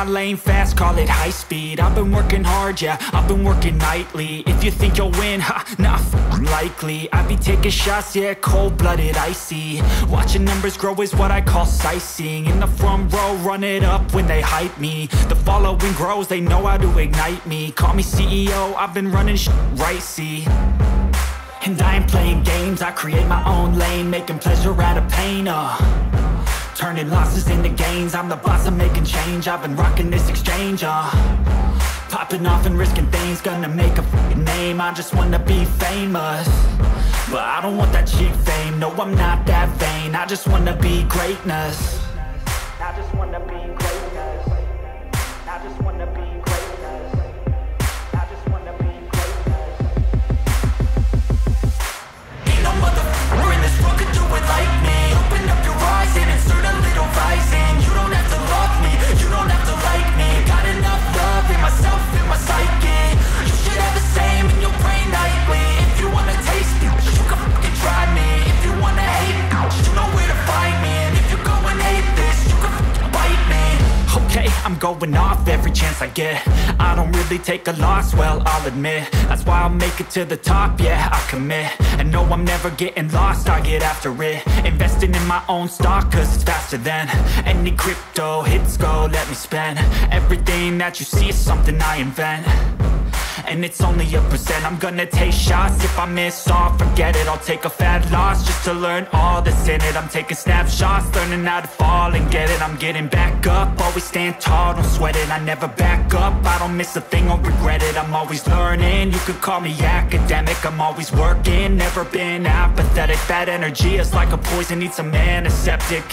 my lane fast, call it high speed. I've been working hard, yeah, I've been working nightly. If you think you'll win, ha, not likely. I be taking shots, yeah, cold-blooded, icy. Watching numbers grow is what I call sightseeing. In the front row, run it up when they hype me. The following grows, they know how to ignite me. Call me CEO, I've been running right, see. And I ain't playing games, I create my own lane, making pleasure out of pain, turning losses into gains, I'm the boss, I'm making change. I've been rocking this exchange, popping off and risking things, gonna make a f***ing name. I just wanna be famous, but I don't want that cheap fame. No, I'm not that vain, I just wanna be greatness. I just wanna be greatness. I just wanna be greatness. I just wanna be greatness. Ain't no motherfucker in this world could do it like me. Open up your eyes and insert a little rising. You don't have to love me, you don't have to like me. Got enough love in myself, in my psyche. You should have the same in your brain nightly. If you wanna taste it, you can fucking try me. If you wanna hate, you know where to find me. And if you go and hate this, you can fucking bite me. Okay, I'm going off every chance I get. I don't really take a loss, well, I'll admit. That's why I'll make it to the top, yeah, I commit. And no, I'm never getting lost, I get after it. Investing in my own stock, cause it's faster than any crypto hits go, let me spend. Everything that you see is something I invent. and it's only a percent. I'm gonna take shots, if I miss all, forget it. I'll take a fat loss just to learn all that's in it. I'm taking snapshots, learning how to fall and get it. I'm getting back up, always stand tall, don't sweat it. I never back up, I don't miss a thing, I'll regret it. I'm always learning, you could call me academic. I'm always working, never been apathetic. That energy is like a poison, needs a antiseptic.